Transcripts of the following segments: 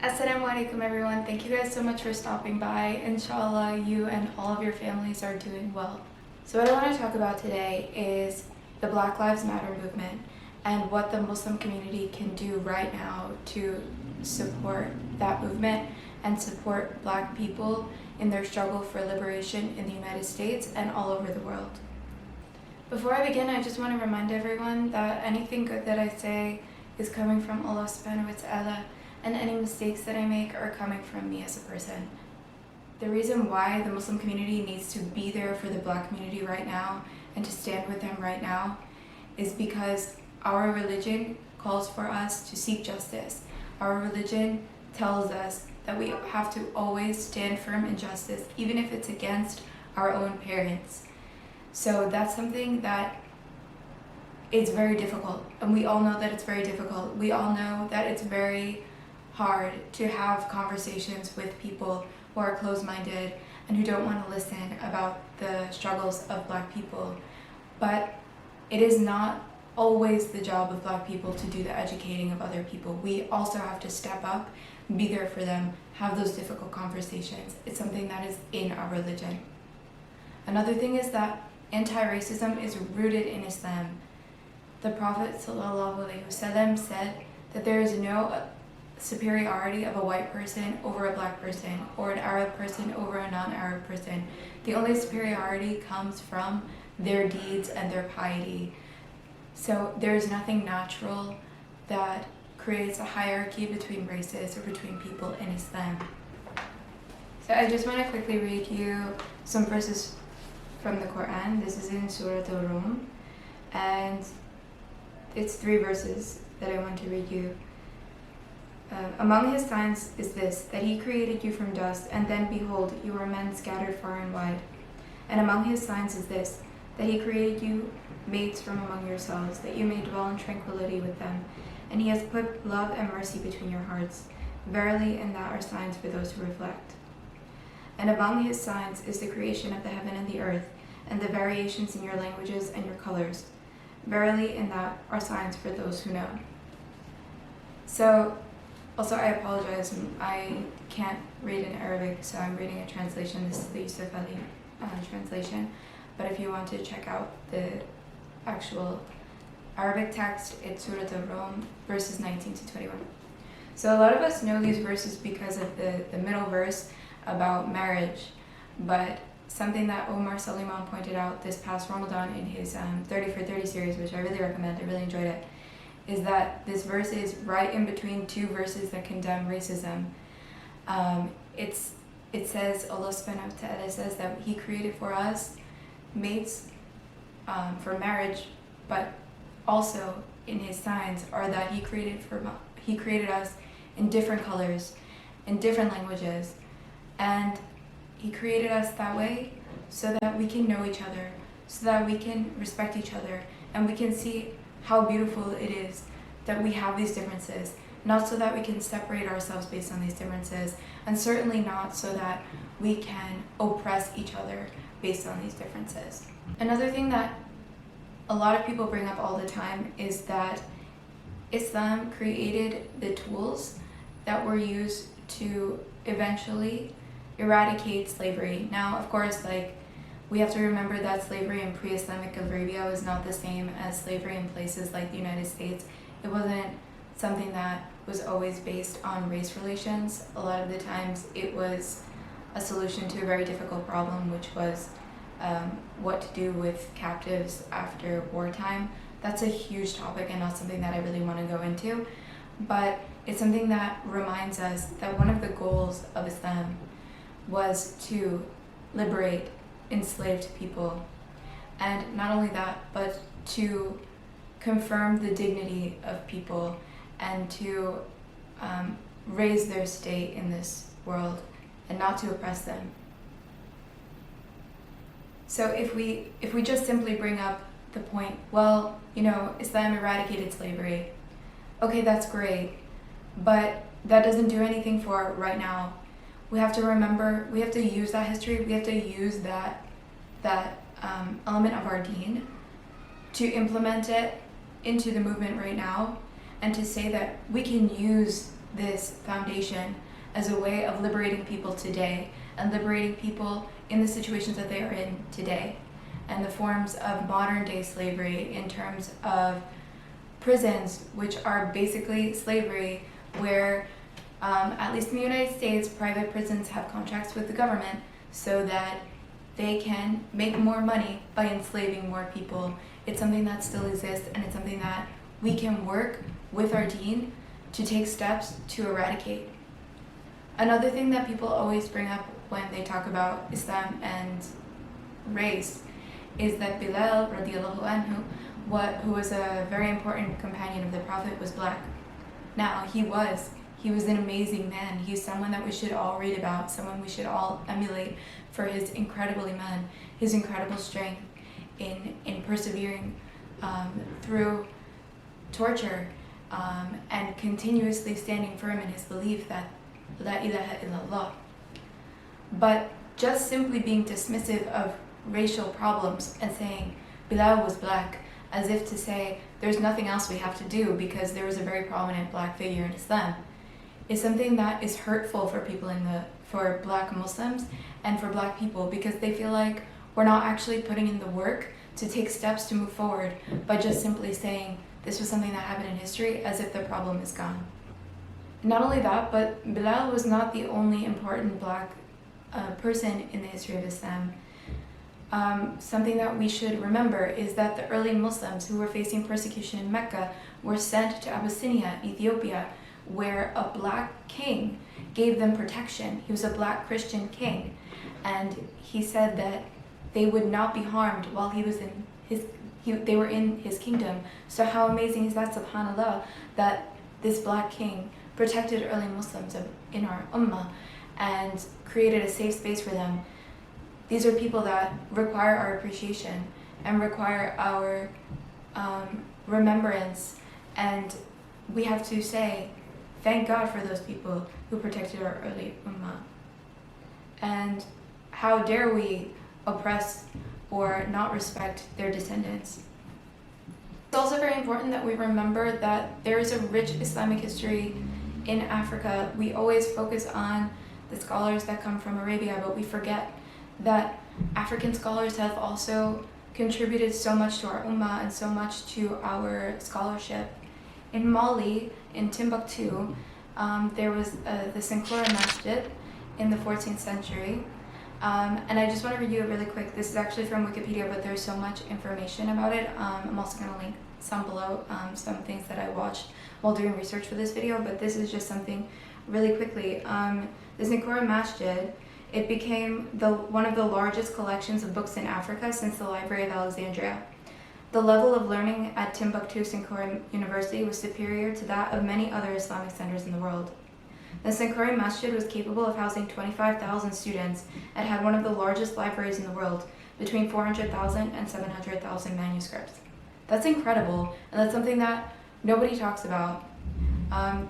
Assalamu alaikum everyone. Thank you guys so much for stopping by. Inshallah, you and all of your families are doing well. So what I want to talk about today is the Black Lives Matter movement and what the Muslim community can do right now to support that movement and support Black people in their struggle for liberation in the United States and all over the world. Before I begin, I just want to remind everyone that anything good that I say is coming from Allah subhanahu wa ta'ala, and any mistakes that I make are coming from me as a person. The reason why the Muslim community needs to be there for the Black community right now and to stand with them right now is because our religion calls for us to seek justice. Our religion tells us that we have to always stand firm in justice, even if it's against our own parents. So that's something that is very difficult, and we all know that it's very difficult. We all know that it's very hard to have conversations with people who are closed-minded and who don't want to listen about the struggles of Black people. But it is not always the job of Black people to do the educating of other people. We also have to step up, be there for them, have those difficult conversations. It's something that is in our religion. Another thing is that anti-racism is rooted in Islam. The Prophet ﷺ said that there is no superiority of a white person over a Black person, or an Arab person over a non-Arab person. The only superiority comes from their deeds and their piety. So there is nothing natural that creates a hierarchy between races or between people in Islam. So I just want to quickly read you some verses from the Quran. This is in Surah Al-Rum, and it's 3 verses that I want to read you. Among his signs is this, that he created you from dust, and then behold, you are men scattered far and wide. And among his signs is this, that he created you mates from among yourselves, that you may dwell in tranquility with them. And he has put love and mercy between your hearts. Verily, in that are signs for those who reflect. And among his signs is the creation of the heaven and the earth, and the variations in your languages and your colors. Verily, in that are signs for those who know. So, also, I apologize, I can't read in Arabic, so I'm reading a translation. This is the Yusuf Ali translation. But if you want to check out the actual Arabic text, it's Surah Al-Rum, verses 19 to 21. So a lot of us know these verses because of the middle verse about marriage, but something that Omar Suleiman pointed out this past Ramadan in his 30 for 30 series, which I really recommend, I really enjoyed it, is that this verse is right in between 2 verses that condemn racism. It says, Allah subhanahu wa ta'ala says that he created for us mates for marriage, but also in his signs are that he created us in different colors, in different languages, and he created us that way so that we can know each other, so that we can respect each other, and we can see how beautiful it is that we have these differences, not so that we can separate ourselves based on these differences, and certainly not so that we can oppress each other based on these differences. Another thing that a lot of people bring up all the time is that Islam created the tools that were used to eventually eradicate slavery. Now, of course, we have to remember that slavery in pre-Islamic Arabia was not the same as slavery in places like the United States. It wasn't something that was always based on race relations. A lot of the times it was a solution to a very difficult problem, which was what to do with captives after wartime. That's a huge topic and not something that I really want to go into, but it's something that reminds us that one of the goals of Islam was to liberate enslaved people, and not only that, but to confirm the dignity of people and to raise their state in this world and not to oppress them. So if we just simply bring up the point, well, Islam eradicated slavery, okay, that's great, but that doesn't do anything for right now. We have to remember, we have to use that history, we have to use that element of our deen to implement it into the movement right now, and to say that we can use this foundation as a way of liberating people today and liberating people in the situations that they are in today, and the forms of modern day slavery in terms of prisons, which are basically slavery, where at least in the United States, private prisons have contracts with the government so that they can make more money by enslaving more people. It's something that still exists, and it's something that we can work with our deen to take steps to eradicate. Another thing that people always bring up when they talk about Islam and race is that Bilal radiallahu anhu, who was a very important companion of the Prophet, was black. Now, he was an amazing man. He's someone that we should all read about, someone we should all emulate for his incredible iman, his incredible strength in persevering through torture and continuously standing firm in his belief that La ilaha illallah. But just simply being dismissive of racial problems and saying Bilal was black, as if to say there's nothing else we have to do because there was a very prominent black figure in Islam, is something that is hurtful for people for black Muslims and for black people, because they feel like we're not actually putting in the work to take steps to move forward by just simply saying this was something that happened in history, as if the problem is gone. Not only that, but Bilal was not the only important black person in the history of Islam. Something that we should remember is that the early Muslims who were facing persecution in Mecca were sent to Abyssinia, Ethiopia, where a black king gave them protection. He was a black Christian king, and he said that they would not be harmed while he was in they were in his kingdom. So how amazing is that, subhanAllah, that this black king protected early Muslims in our ummah and created a safe space for them. These are people that require our appreciation and require our remembrance, and we have to say thank God for those people who protected our early ummah. And how dare we oppress or not respect their descendants. It's also very important that we remember that there is a rich Islamic history in Africa. We always focus on the scholars that come from Arabia, but we forget that African scholars have also contributed so much to our ummah and so much to our scholarship. In Mali, in Timbuktu, there was the Sankora Masjid in the 14th century. And I just want to review it really quick. This is actually from Wikipedia, but there's so much information about it. I'm also going to link some below, some things that I watched while doing research for this video, but this is just something really quickly. The Sankora Masjid, it became one of the largest collections of books in Africa since the Library of Alexandria. The level of learning at Timbuktu Sankora University was superior to that of many other Islamic centers in the world. The Sankora Masjid was capable of housing 25,000 students and had one of the largest libraries in the world, between 400,000 and 700,000 manuscripts. That's incredible, and that's something that nobody talks about.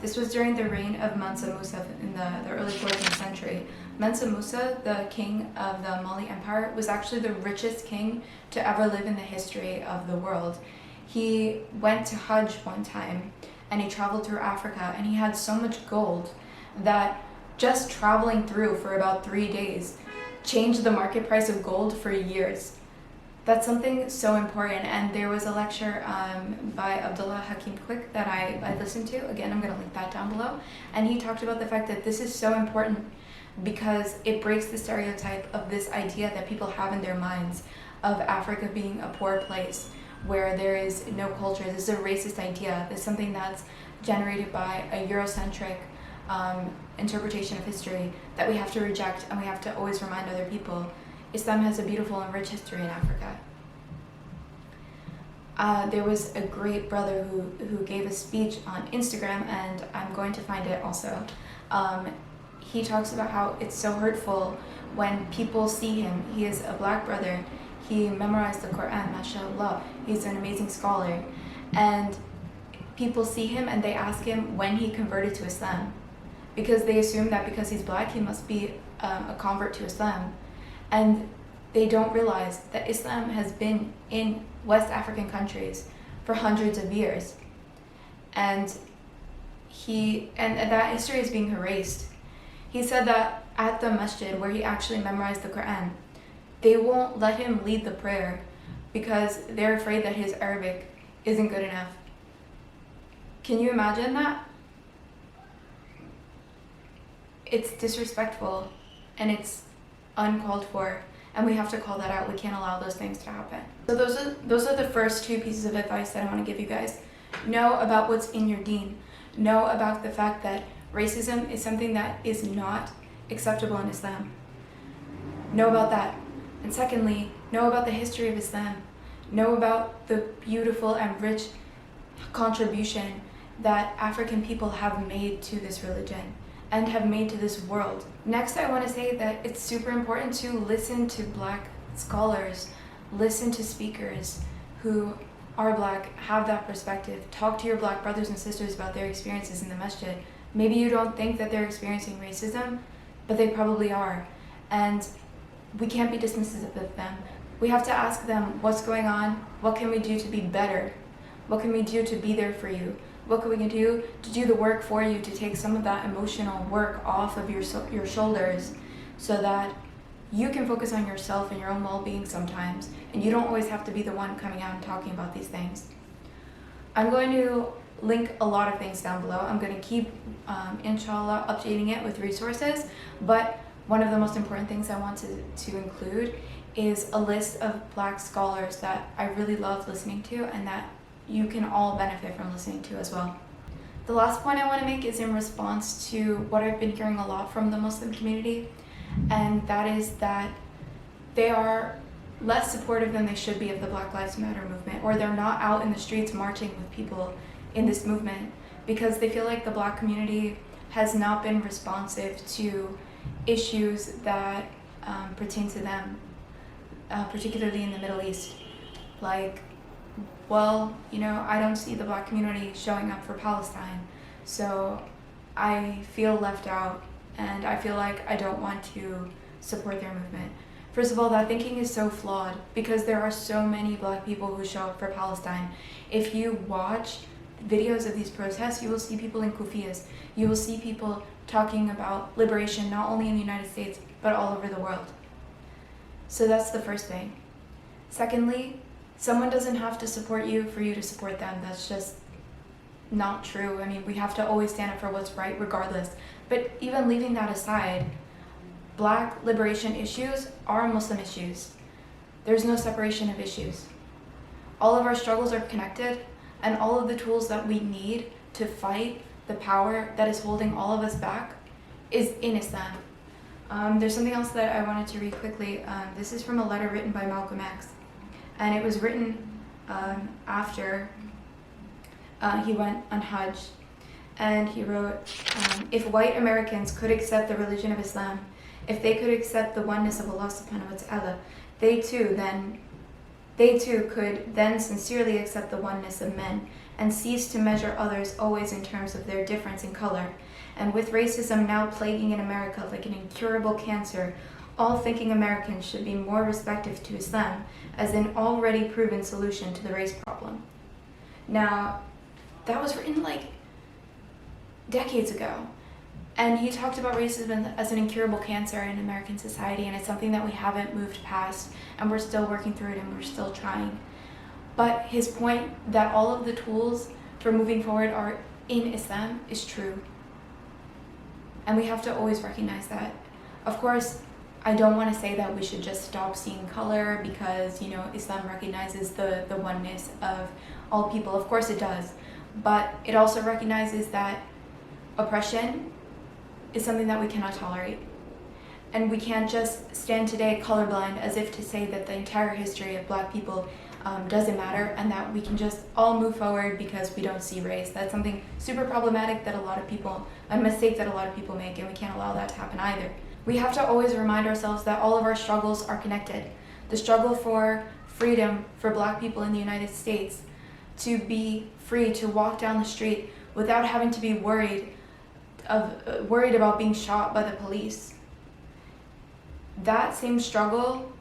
This was during the reign of Mansa Musa in the early 14th century. Mansa Musa, the king of the Mali Empire, was actually the richest king to ever live in the history of the world. He went to Hajj one time, and he traveled through Africa, and he had so much gold that just traveling through for about 3 days changed the market price of gold for years. That's something so important, and there was a lecture by Abdullah Hakim that I listened to. Again, I'm going to link that down below, and he talked about the fact that this is so important because it breaks the stereotype of this idea that people have in their minds of Africa being a poor place where there is no culture. This is a racist idea. This is something that's generated by a Eurocentric interpretation of history that we have to reject, and we have to always remind other people Islam has a beautiful and rich history in Africa. There was a great brother who gave a speech on Instagram, and I'm going to find it also. He talks about how it's so hurtful when people see him. He is a black brother. He memorized the Quran, mashallah. He's an amazing scholar. And people see him and they ask him when he converted to Islam, because they assume that because he's black, he must be a convert to Islam. And they don't realize that Islam has been in West African countries for hundreds of years. And and that history is being erased. He said that at the masjid where he actually memorized the Quran, they won't let him lead the prayer because they're afraid that his Arabic isn't good enough. Can you imagine that? It's disrespectful and it's uncalled for, and we have to call that out. We can't allow those things to happen. So those are the first two pieces of advice that I want to give you guys. Know about what's in your deen. Know about the fact that racism is something that is not acceptable in Islam. Know about that. And secondly, know about the history of Islam. Know about the beautiful and rich contribution that African people have made to this religion and have made to this world. Next, I want to say that it's super important to listen to Black scholars, listen to speakers who are Black, have that perspective. Talk to your Black brothers and sisters about their experiences in the masjid. Maybe you don't think that they're experiencing racism, but they probably are. And we can't be dismissive of them. We have to ask them, what's going on? What can we do to be better? What can we do to be there for you? What can we do to do the work for you, to take some of that emotional work off of your shoulders so that you can focus on yourself and your own well-being sometimes, and you don't always have to be the one coming out and talking about these things. I'm going to link a lot of things down below. I'm going to keep, inshallah, updating it with resources, but one of the most important things I want to include is a list of Black scholars that I really love listening to and that you can all benefit from listening to as well. The last point I want to make is in response to what I've been hearing a lot from the Muslim community, and that is that they are less supportive than they should be of the Black Lives Matter movement, or they're not out in the streets marching with people in this movement because they feel like the Black community has not been responsive to issues that pertain to them, particularly in the Middle East. Like, well, you know, I don't see the Black community showing up for Palestine, so I feel left out and I feel like I don't want to support their movement. First of all, that thinking is so flawed because there are so many Black people who show up for Palestine. If you watch videos of these protests, you will see people in kufiyas. You will see people talking about liberation not only in the United States, but all over the world. So that's the first thing. Secondly, someone doesn't have to support you for you to support them. That's just not true. I mean, we have to always stand up for what's right regardless. But even leaving that aside, Black liberation issues are Muslim issues. There's no separation of issues. All of our struggles are connected, and all of the tools that we need to fight the power that is holding all of us back is in Islam. There's something else that I wanted to read quickly. This is from a letter written by Malcolm X, and it was written after he went on Hajj, and he wrote, if white Americans could accept the religion of Islam, if they could accept the oneness of Allah subhanahu wa ta'ala, they too could then sincerely accept the oneness of men and cease to measure others always in terms of their difference in color. And with racism now plaguing in America like an incurable cancer, all thinking Americans should be more receptive to Islam as an already proven solution to the race problem. Now, that was written like decades ago. And he talked about racism as an incurable cancer in American society, and it's something that we haven't moved past, and we're still working through it, and we're still trying. But his point that all of the tools for moving forward are in Islam is true. And we have to always recognize that. Of course, I don't want to say that we should just stop seeing color because, you know, Islam recognizes the oneness of all people. Of course it does. But it also recognizes that oppression is something that we cannot tolerate. And we can't just stand today colorblind as if to say that the entire history of Black people doesn't matter and that we can just all move forward because we don't see race. That's something super problematic that a mistake that a lot of people make, and we can't allow that to happen either. We have to always remind ourselves that all of our struggles are connected. The struggle for freedom for Black people in the United States, to be free to walk down the street without having to be worried about being shot by the police. That same struggle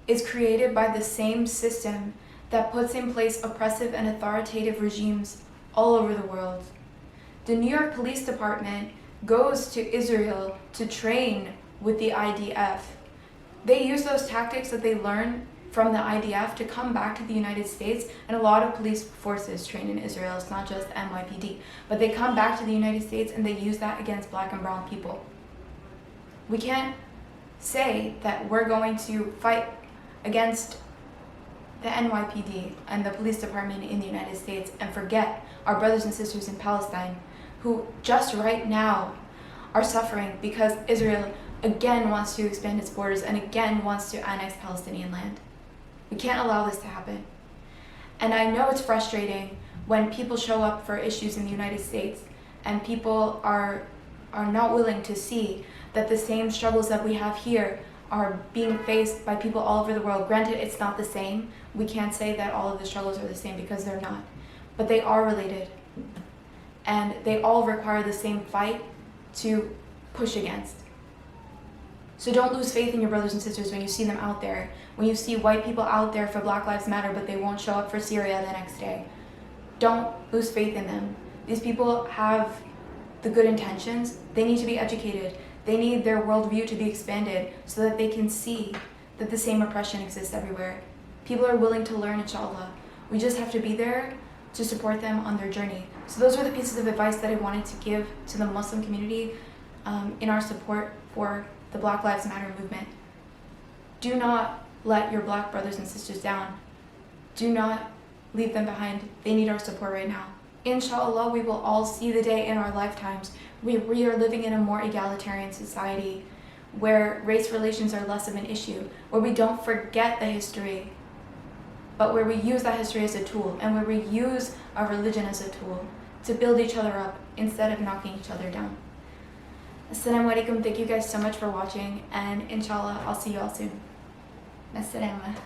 is created by the same system that puts in place oppressive and authoritative regimes all over the world. The New York Police Department goes to Israel to train with the IDF. They use those tactics that they learn from the IDF to come back to the United States, and a lot of police forces train in Israel. It's not just NYPD, but they come back to the United States and they use that against black and brown people. We can't say that we're going to fight against the NYPD and the police department in the United States and forget our brothers and sisters in Palestine who just right now are suffering because Israel again wants to expand its borders and again wants to annex Palestinian land. We can't allow this to happen. And I know it's frustrating when people show up for issues in the United States and people are not willing to see that the same struggles that we have here are being faced by people all over the world. Granted, it's not the same. We can't say that all of the struggles are the same because they're not. But they are related. And they all require the same fight to push against. So don't lose faith in your brothers and sisters when you see them out there. When you see white people out there for Black Lives Matter, but they won't show up for Syria the next day. Don't lose faith in them. These people have the good intentions. They need to be educated. They need their worldview to be expanded so that they can see that the same oppression exists everywhere. People are willing to learn, inshallah. We just have to be there to support them on their journey. So those are the pieces of advice that I wanted to give to the Muslim community in our support for the Black Lives Matter movement. Do not let your black brothers and sisters down. Do not leave them behind. They need our support right now. Inshallah, we will all see the day in our lifetimes where we are living in a more egalitarian society, where race relations are less of an issue, where we don't forget the history, but where we use that history as a tool, and where we use our religion as a tool to build each other up instead of knocking each other down. Assalamu alaikum. Thank you guys so much for watching, and inshallah, I'll see you all soon. Assalamu.